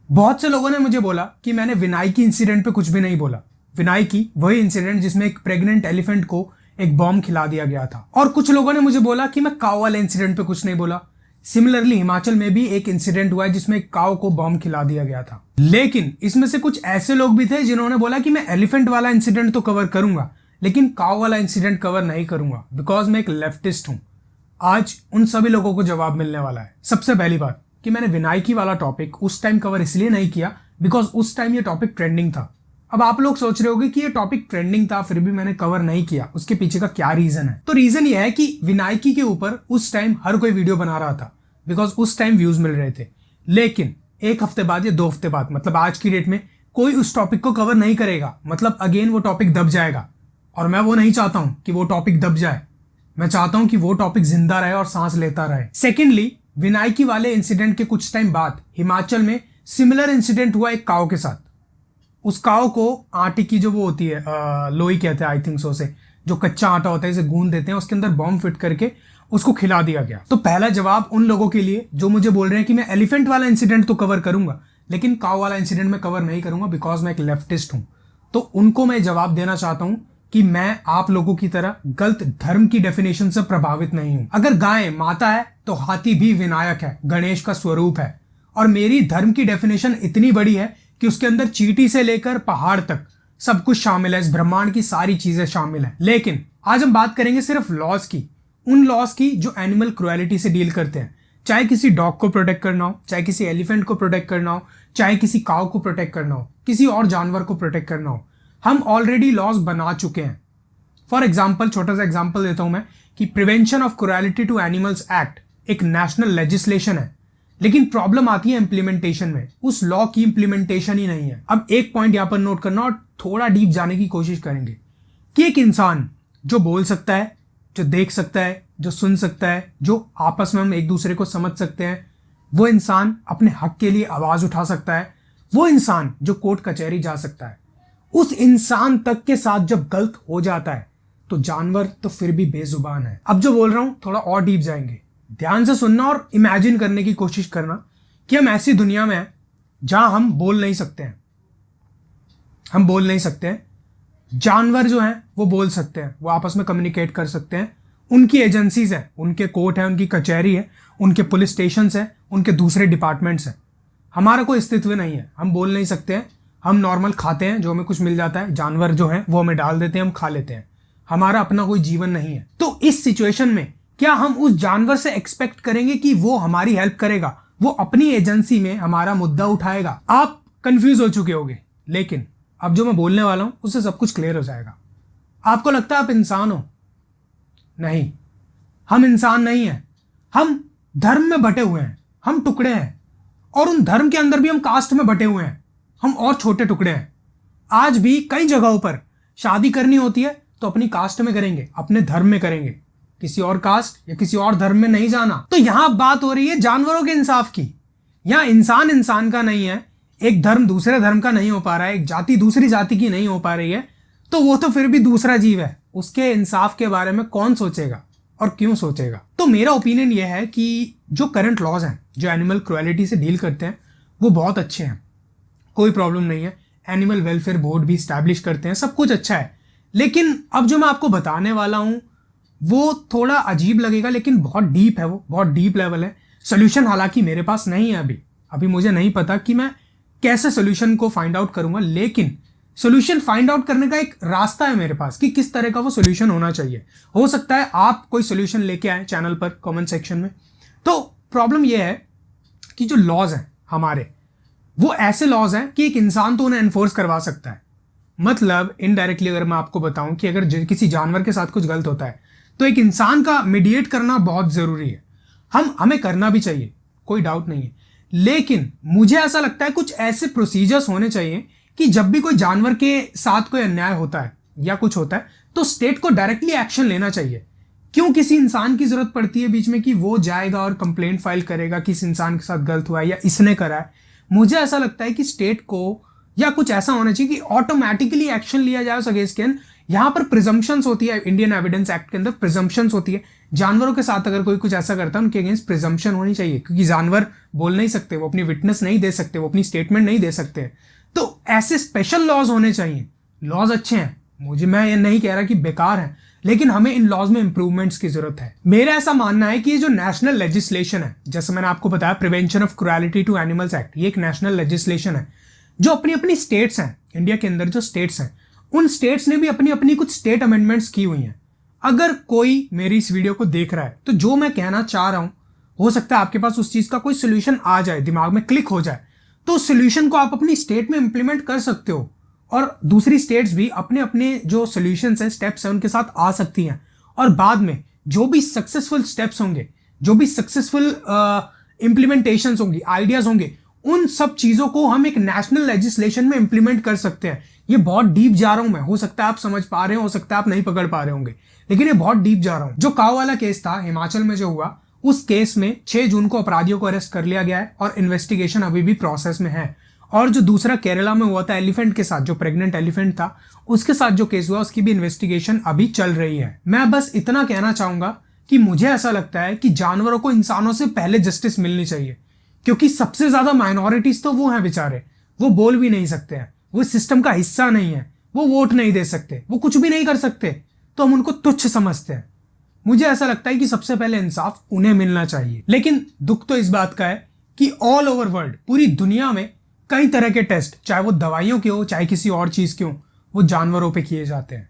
बहुत से लोगों ने मुझे बोला कि मैंने विनायकी इंसिडेंट पे कुछ भी नहीं बोला। विनायकी वही इंसिडेंट जिसमें एक प्रेग्नेंट एलिफेंट को एक बॉम्ब खिला दिया गया था। और कुछ लोगों ने मुझे बोला कि मैं काऊ वाले इंसिडेंट पे कुछ नहीं बोला। सिमिलरली हिमाचल में भी एक इंसिडेंट हुआ है जिसमें एक काऊ को बॉम्ब खिला दिया गया था। लेकिन इसमें से कुछ ऐसे लोग भी थे जिन्होंने बोला कि मैं एलिफेंट वाला इंसिडेंट तो कवर करूंगा लेकिन काऊ वाला इंसिडेंट कवर नहीं करूंगा, बिकॉज मैं एक लेफ्टिस्ट हूं। आज उन सभी लोगों को जवाब मिलने वाला है। सबसे पहली बात कि मैंने विनायकी वाला टॉपिक उस टाइम कवर इसलिए नहीं किया बिकॉज उस टाइम ये टॉपिक ट्रेंडिंग था। अब आप लोग सोच रहे होंगे कि ये टॉपिक ट्रेंडिंग था फिर भी मैंने कवर नहीं किया, उसके पीछे का क्या रीजन है। तो रीजन ये है कि विनायकी के ऊपर उस टाइम हर कोई वीडियो बना रहा था बिकॉज उस टाइम व्यूज मिल रहे थे। लेकिन एक हफ्ते बाद या 2 हफ्ते बाद, मतलब आज की डेट में कोई उस टॉपिक को कवर नहीं करेगा, मतलब अगेन वो टॉपिक दब जाएगा। और मैं वो नहीं चाहता हूं कि वो टॉपिक दब जाए, मैं चाहता हूं कि वो टॉपिक जिंदा रहे और सांस लेता रहे। सेकेंडली, विनायकी वाले इंसिडेंट के कुछ टाइम बाद हिमाचल में सिमिलर इंसिडेंट हुआ एक काऊ के साथ। उस काऊ को आटे की जो वो होती है लोई कहते हैं आई थिंक सो से, जो कच्चा आटा होता है इसे गूंद देते हैं, उसके अंदर बॉम्ब फिट करके उसको खिला दिया गया। तो पहला जवाब उन लोगों के लिए जो मुझे बोल रहे हैं कि मैं एलिफेंट वाला इंसिडेंट तो कवर करूंगा लेकिन काऊ वाला इंसिडेंट में कवर नहीं करूंगा बिकॉज मैं एक लेफ्टिस्ट हूं। तो उनको मैं जवाब देना चाहता हूं कि मैं आप लोगों की तरह गलत धर्म की डेफिनेशन से प्रभावित नहीं हूं। अगर गाय माता है तो हाथी भी विनायक है, गणेश का स्वरूप है। और मेरी धर्म की डेफिनेशन इतनी बड़ी है कि उसके अंदर चींटी से लेकर पहाड़ तक सब कुछ शामिल है, इस ब्रह्मांड की सारी चीजें शामिल है। लेकिन आज हम बात करेंगे सिर्फ लॉज की, उन लॉज की जो एनिमल क्रुएलिटी से डील करते हैं। चाहे किसी डॉग को प्रोटेक्ट करना हो, चाहे किसी एलिफेंट को प्रोटेक्ट करना हो, चाहे किसी काऊ को प्रोटेक्ट करना हो, किसी और जानवर को प्रोटेक्ट करना हो, हम ऑलरेडी लॉज बना चुके हैं। फॉर एग्जाम्पल, छोटा सा एग्जाम्पल देता हूं मैं कि prevention of cruelty to animals act एक नेशनल लेजिस्लेशन है, लेकिन प्रॉब्लम आती है इंप्लीमेंटेशन में। उस लॉ की इंप्लीमेंटेशन ही नहीं है। अब एक पॉइंट यहां पर नोट करना और थोड़ा डीप जाने की कोशिश करेंगे कि एक इंसान जो बोल सकता है, जो देख सकता है, जो सुन सकता है, जो आपस में हम एक दूसरे को समझ सकते हैं, वो इंसान अपने हक के लिए आवाज उठा सकता है, वो इंसान जो कोर्ट कचहरी जा सकता है, उस इंसान तक के साथ जब गलत हो जाता है तो जानवर तो फिर भी बेजुबान है। अब जो बोल रहा हूं थोड़ा और डीप जाएंगे, ध्यान से सुनना और इमेजिन करने की कोशिश करना कि हम ऐसी दुनिया में हैं जहां हम बोल नहीं सकते हैं। हम बोल नहीं सकते हैं, जानवर जो हैं वो बोल सकते हैं, वो आपस में कम्युनिकेट कर सकते हैं। उनकी एजेंसीज हैं, उनके कोर्ट है, उनकी कचहरी है, उनके पुलिस स्टेशन है, उनके दूसरे डिपार्टमेंट्स हैं। हमारा कोई अस्तित्व नहीं है, हम बोल नहीं सकते हैं। हम नॉर्मल खाते हैं, जो हमें कुछ मिल जाता है, जानवर जो है वो हमें डाल देते हैं, हम खा लेते हैं। हमारा अपना कोई जीवन नहीं है। तो इस सिचुएशन में क्या हम उस जानवर से एक्सपेक्ट करेंगे कि वो हमारी हेल्प करेगा, वो अपनी एजेंसी में हमारा मुद्दा उठाएगा? आप कंफ्यूज हो चुके होंगे, लेकिन अब जो मैं बोलने वाला हूं उससे सब कुछ क्लियर हो जाएगा। आपको लगता है आप इंसान हो? नहीं, हम इंसान नहीं हैं। हम धर्म में बटे हुए हैं, हम टुकड़े हैं, और उन धर्म के अंदर भी हम कास्ट में बटे हुए हैं, हम और छोटे टुकड़े हैं। आज भी कई जगहों पर शादी करनी होती है तो अपनी कास्ट में करेंगे, अपने धर्म में करेंगे, किसी और कास्ट या किसी और धर्म में नहीं जाना। तो यहां बात हो रही है जानवरों के इंसाफ की। यहां इंसान इंसान का नहीं है, एक धर्म दूसरे धर्म का नहीं हो पा रहा है, एक जाति दूसरी जाति की नहीं हो पा रही है, तो वो तो फिर भी दूसरा जीव है। उसके इंसाफ के बारे में कौन सोचेगा और क्यों सोचेगा? तो मेरा ओपिनियन यह है कि जो करंट लॉज हैं जो एनिमल क्रुएलिटी से डील करते हैं वो बहुत अच्छे हैं, कोई प्रॉब्लम नहीं है। एनिमल वेलफेयर बोर्ड भी स्टैब्लिश करते हैं, सब कुछ अच्छा है। लेकिन अब जो मैं आपको बताने वाला हूं वो थोड़ा अजीब लगेगा लेकिन बहुत डीप है, वो बहुत डीप लेवल है। सोल्यूशन हालांकि मेरे पास नहीं है अभी मुझे नहीं पता कि मैं कैसे सोल्यूशन को फाइंड आउट करूंगा, लेकिन सोल्यूशन फाइंड आउट करने का एक रास्ता है मेरे पास कि किस तरह का वो सोल्यूशन होना चाहिए। हो सकता है आप कोई सोल्यूशन लेके आए चैनल पर, कमेंट सेक्शन में। तो प्रॉब्लम यह है कि जो लॉज हैं हमारे, वो ऐसे लॉज हैं कि एक इंसान तो उन्हें एनफोर्स करवा सकता है। मतलब इनडायरेक्टली अगर मैं आपको बताऊं कि अगर किसी जानवर के साथ कुछ गलत होता है तो एक इंसान का मीडिएट करना बहुत जरूरी है। हमें करना भी चाहिए, कोई डाउट नहीं है। लेकिन मुझे ऐसा लगता है कुछ ऐसे प्रोसीजर्स होने चाहिए कि जब भी कोई जानवर के साथ कोई अन्याय होता है या कुछ होता है तो स्टेट को डायरेक्टली एक्शन लेना चाहिए। क्यों किसी इंसान की जरूरत पड़ती है बीच में कि वो जाएगा और कंप्लेंट फाइल करेगा कि इस इंसान के साथ गलत हुआ है या इसने करा है? मुझे ऐसा लगता है कि स्टेट को या कुछ ऐसा होना चाहिए कि ऑटोमेटिकली एक्शन लिया जाए उस अगेंस्ट यहाँ पर प्रिजम्पशंस होती है, इंडियन एविडेंस एक्ट के अंदर प्रिजम्पशंस होती है। जानवरों के साथ अगर कोई कुछ ऐसा करता है उनके अगेंस्ट प्रिजम्पशन होनी चाहिए, क्योंकि जानवर बोल नहीं सकते, वो अपनी विटनेस नहीं दे सकते, वो अपनी स्टेटमेंट नहीं दे सकते। तो ऐसे स्पेशल लॉज होने चाहिए। लॉज अच्छे हैं, मैं ये नहीं कह रहा कि बेकार हैं, लेकिन हमें इन लॉज में इंप्रूवमेंट्स की जरूरत है। मेरा ऐसा मानना है कि ये जो नेशनल लेजिस्लेशन है, जैसे मैंने आपको बताया prevention of cruelty to animals act, ये एक नेशनल लेजिस्लेशन है जो अपनी अपनी स्टेट्स हैं, इंडिया के अंदर जो स्टेट्स हैं, उन स्टेट्स ने भी अपनी अपनी कुछ स्टेट अमेंडमेंट्स की हुई हैं। अगर कोई मेरी इस वीडियो को देख रहा है तो जो मैं कहना चाह रहा हूं, हो सकता है आपके पास उस चीज का कोई सोल्यूशन आ जाए, दिमाग में क्लिक हो जाए, तो उस सोल्यूशन को आप अपनी स्टेट में इंप्लीमेंट कर सकते हो और दूसरी स्टेट्स भी अपने अपने जो सोल्यूशंस हैं, स्टेप्स हैं, उनके साथ आ सकती हैं। और बाद में जो भी सक्सेसफुल स्टेप्स होंगे, जो भी सक्सेसफुल इंप्लीमेंटेशंस होंगी, आइडियाज होंगे, उन सब चीजों को हम एक नेशनल लेजिस्लेशन में इंप्लीमेंट कर सकते हैं। ये बहुत डीप जा रहा हूं मैं, हो सकता है आप समझ पा रहे हो सकता है आप नहीं पकड़ पा रहे होंगे, लेकिन ये बहुत डीप जा रहा हूं। जो काऊ वाला केस था हिमाचल में जो हुआ, उस केस में 6 जून को अपराधियों को अरेस्ट कर लिया गया है और इन्वेस्टिगेशन अभी भी प्रोसेस में है। और जो दूसरा केरला में हुआ था एलिफेंट के साथ, जो प्रेग्नेंट एलिफेंट था, उसके साथ जो केस हुआ, उसकी भी इन्वेस्टिगेशन अभी चल रही है। मैं बस इतना कहना चाहूंगा कि मुझे ऐसा लगता है कि जानवरों को इंसानों से पहले जस्टिस मिलनी चाहिए, क्योंकि सबसे ज्यादा माइनॉरिटीज तो वो हैं बेचारे, वो बोल भी नहीं सकते हैं, वो सिस्टम का हिस्सा नहीं है, वो वोट नहीं दे सकते, वो कुछ भी नहीं कर सकते, तो हम उनको तुच्छ समझते हैं। मुझे ऐसा लगता है कि सबसे पहले इंसाफ उन्हें मिलना चाहिए। लेकिन दुख तो इस बात का है कि ऑल ओवर वर्ल्ड, पूरी दुनिया में कई तरह के टेस्ट, चाहे वो दवाइयों के हो चाहे किसी और चीज के हो, वो जानवरों पे किए जाते हैं।